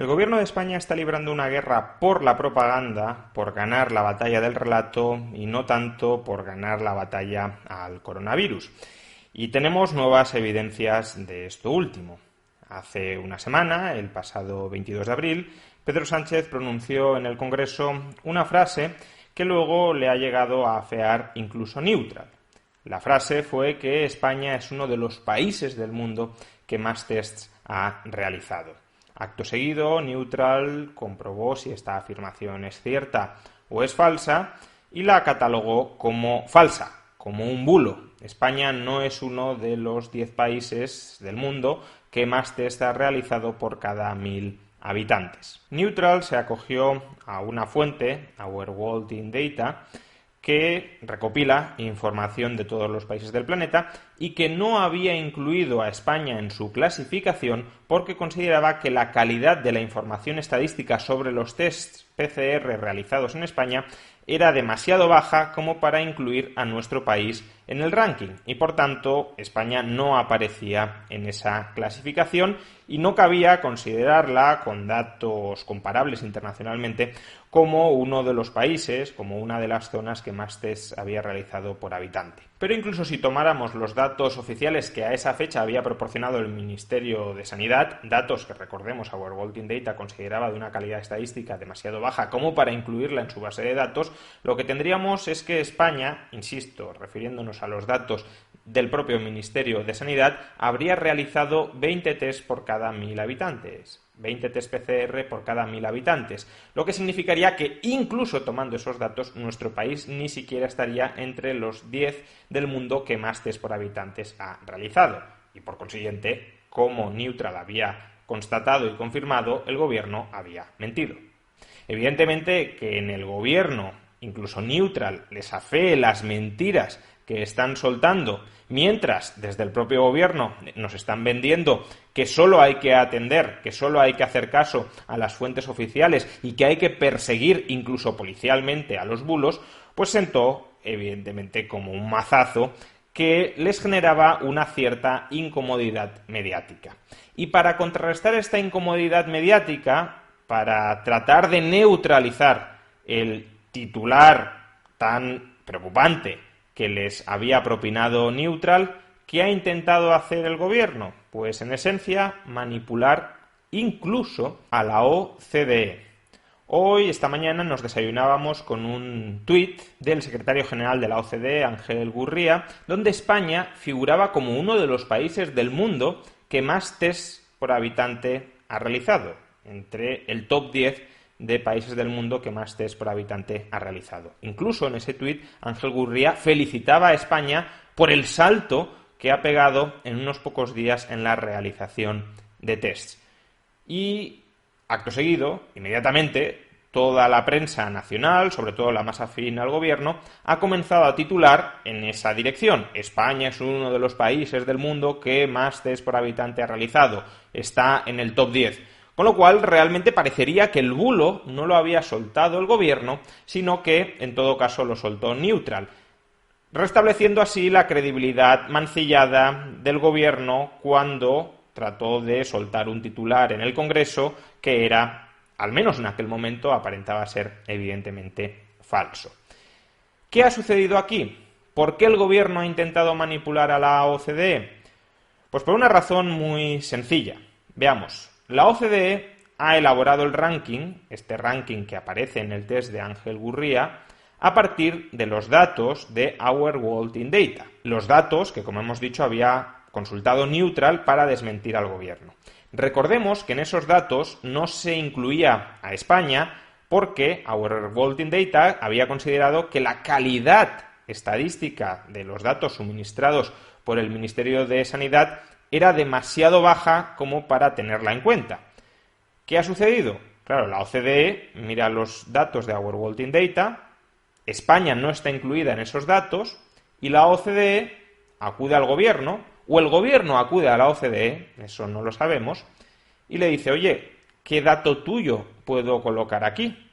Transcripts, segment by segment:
El gobierno de España está librando una guerra por la propaganda, por ganar la batalla del relato y no tanto por ganar la batalla al coronavirus. Y tenemos nuevas evidencias de esto último. Hace una semana, el pasado 22 de abril, Pedro Sánchez pronunció en el Congreso una frase que luego le ha llegado a afear incluso Neutral. La frase fue que España es uno de los países del mundo que más tests ha realizado. Acto seguido, Neutral comprobó si esta afirmación es cierta o es falsa y la catalogó como falsa, como un bulo. España no es uno de los 10 países del mundo que más test ha realizado por cada 1000 habitantes. Neutral se acogió a una fuente, Our World in Data, que recopila información de todos los países del planeta y que no había incluido a España en su clasificación porque consideraba que la calidad de la información estadística sobre los tests PCR realizados en España era demasiado baja como para incluir a nuestro país en el ranking y por tanto España no aparecía en esa clasificación y no cabía considerarla con datos comparables internacionalmente como uno de los países, como una de las zonas que más test había realizado por habitante. Pero incluso si tomáramos los datos oficiales que a esa fecha había proporcionado el Ministerio de Sanidad, datos que recordemos Our World in Data consideraba de una calidad estadística demasiado baja como para incluirla en su base de datos, lo que tendríamos es que España, insisto, refiriéndonos a los datos del propio Ministerio de Sanidad, habría realizado 20 test por cada 1000 habitantes. 20 test PCR por cada 1000 habitantes, lo que significaría que incluso tomando esos datos nuestro país ni siquiera estaría entre los 10 del mundo que más test por habitantes ha realizado y por consiguiente, como Neutral había constatado y confirmado, el gobierno había mentido. Evidentemente que en el gobierno, incluso Neutral, les afee las mentiras que están soltando, mientras desde el propio gobierno nos están vendiendo que solo hay que atender, que solo hay que hacer caso a las fuentes oficiales y que hay que perseguir incluso policialmente a los bulos, pues sentó evidentemente como un mazazo que les generaba una cierta incomodidad mediática. Y para contrarrestar esta incomodidad mediática, para tratar de neutralizar el titular tan preocupante que les había propinado Neutral, ¿qué ha intentado hacer el gobierno? Pues en esencia manipular incluso a la OCDE. Hoy, esta mañana, nos desayunábamos con un tuit del secretario general de la OCDE, Ángel Gurría, donde España figuraba como uno de los países del mundo que más test por habitante ha realizado, entre el top 10 de países del mundo que más test por habitante ha realizado. Incluso en ese tuit, Ángel Gurría felicitaba a España por el salto que ha pegado en unos pocos días en la realización de tests. Y, acto seguido, inmediatamente, toda la prensa nacional, sobre todo la más afín al gobierno, ha comenzado a titular en esa dirección. España es uno de los países del mundo que más test por habitante ha realizado. Está en el top 10. Con lo cual, realmente parecería que el bulo no lo había soltado el gobierno, sino que, en todo caso, lo soltó Neutral, restableciendo así la credibilidad mancillada del gobierno cuando trató de soltar un titular en el Congreso que era, al menos en aquel momento, aparentaba ser evidentemente falso. ¿Qué ha sucedido aquí? ¿Por qué el gobierno ha intentado manipular a la OCDE? Pues por una razón muy sencilla. Veamos. La OCDE ha elaborado el ranking, este ranking que aparece en el test de Ángel Gurría, a partir de los datos de Our World in Data. Los datos que, como hemos dicho, había consultado Neutral para desmentir al gobierno. Recordemos que en esos datos no se incluía a España porque Our World in Data había considerado que la calidad estadística de los datos suministrados por el Ministerio de Sanidad era demasiado baja como para tenerla en cuenta. ¿Qué ha sucedido? Claro, la OCDE mira los datos de Our World in Data, España no está incluida en esos datos y la OCDE acude al gobierno, o el gobierno acude a la OCDE, eso no lo sabemos, y le dice, oye, ¿qué dato tuyo puedo colocar aquí?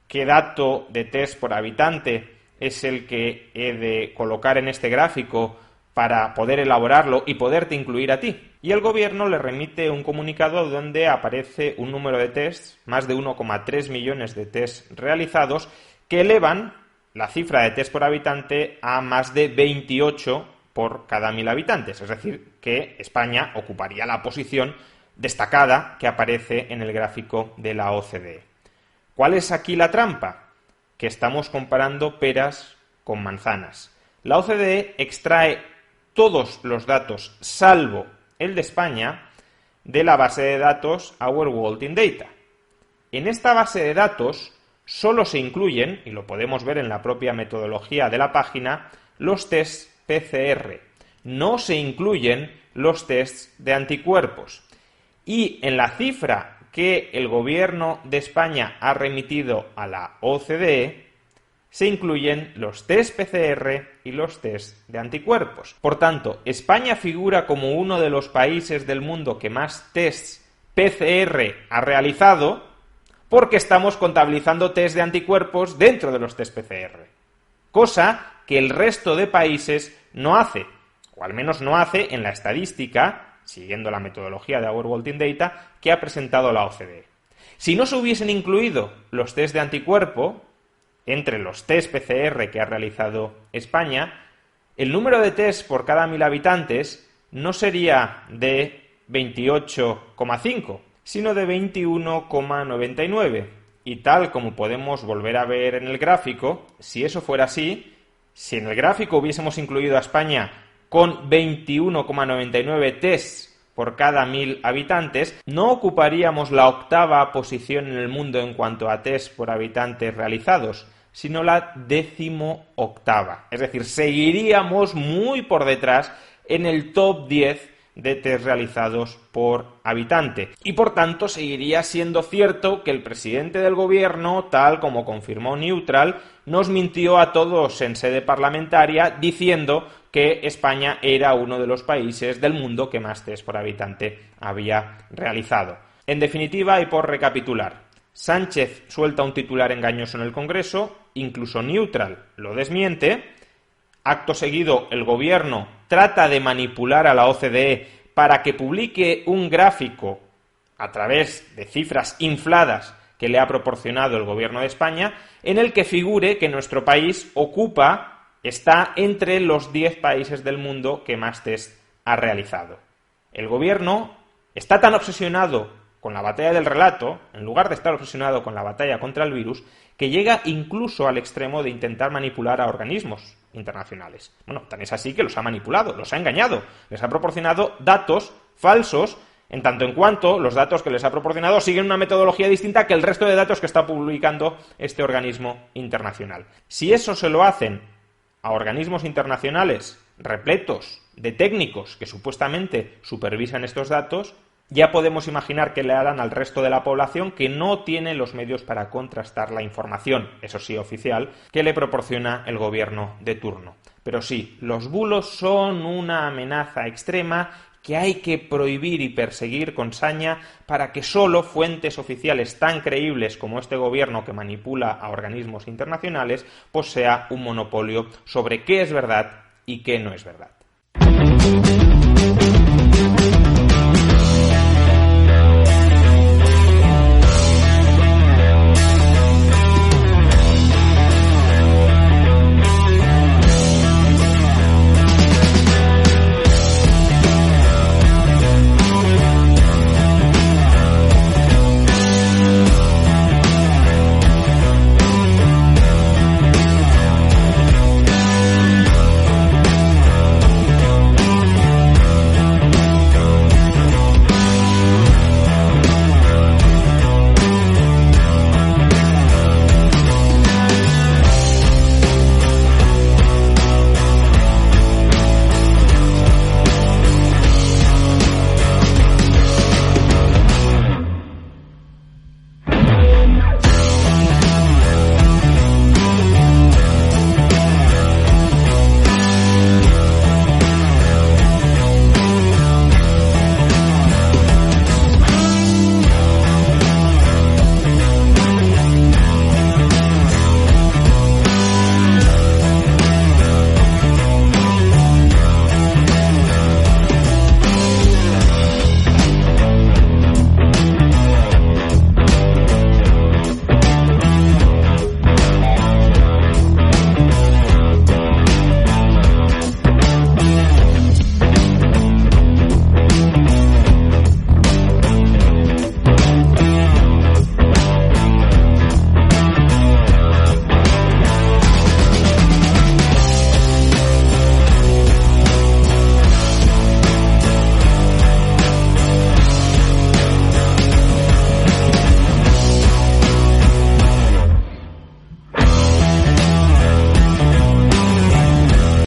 ¿Qué dato de test por habitante es el que he de colocar en este gráfico para poder elaborarlo y poderte incluir a ti. Y el gobierno le remite un comunicado donde aparece un número de tests, más de 1,3 millones de tests realizados, que elevan la cifra de test por habitante a más de 28 por cada 1.000 habitantes. Es decir, que España ocuparía la posición destacada que aparece en el gráfico de la OCDE. ¿Cuál es aquí la trampa? Que estamos comparando peras con manzanas. La OCDE extrae todos los datos, salvo el de España, de la base de datos Our World in Data. En esta base de datos solo se incluyen, y lo podemos ver en la propia metodología de la página, los tests PCR. No se incluyen los tests de anticuerpos. Y en la cifra que el gobierno de España ha remitido a la OCDE, se incluyen los test PCR y los test de anticuerpos. Por tanto, España figura como uno de los países del mundo que más tests PCR ha realizado porque estamos contabilizando test de anticuerpos dentro de los test PCR. Cosa que el resto de países no hace, o al menos no hace en la estadística, siguiendo la metodología de Our World in Data, que ha presentado la OCDE. Si no se hubiesen incluido los test de anticuerpo entre los test PCR que ha realizado España, el número de test por cada 1.000 habitantes no sería de 28,5, sino de 21,99. Y tal como podemos volver a ver en el gráfico, si eso fuera así, si en el gráfico hubiésemos incluido a España con 21,99 tests por cada 1.000 habitantes, no ocuparíamos la 8ª posición en el mundo en cuanto a test por habitantes realizados, sino la 18ª. Es decir, seguiríamos muy por detrás en el top 10 de test realizados por habitante. Y por tanto seguiría siendo cierto que el presidente del gobierno, tal como confirmó Neutral, nos mintió a todos en sede parlamentaria diciendo que España era uno de los países del mundo que más test por habitante había realizado. En definitiva, y por recapitular, Sánchez suelta un titular engañoso en el Congreso, incluso Neutral lo desmiente. Acto seguido, el gobierno trata de manipular a la OCDE para que publique un gráfico a través de cifras infladas que le ha proporcionado el gobierno de España, en el que figure que nuestro país está entre los 10 países del mundo que más test ha realizado. El gobierno está tan obsesionado con la batalla del relato, en lugar de estar obsesionado con la batalla contra el virus, que llega incluso al extremo de intentar manipular a organismos internacionales. Bueno, tan es así que los ha manipulado, los ha engañado, les ha proporcionado datos falsos, en tanto en cuanto los datos que les ha proporcionado siguen una metodología distinta que el resto de datos que está publicando este organismo internacional. Si eso se lo hacen a organismos internacionales repletos de técnicos que supuestamente supervisan estos datos, ya podemos imaginar qué le harán al resto de la población que no tiene los medios para contrastar la información, eso sí oficial, que le proporciona el gobierno de turno. Pero sí, los bulos son una amenaza extrema que hay que prohibir y perseguir con saña para que solo fuentes oficiales tan creíbles como este gobierno que manipula a organismos internacionales posea un monopolio sobre qué es verdad y qué no es verdad.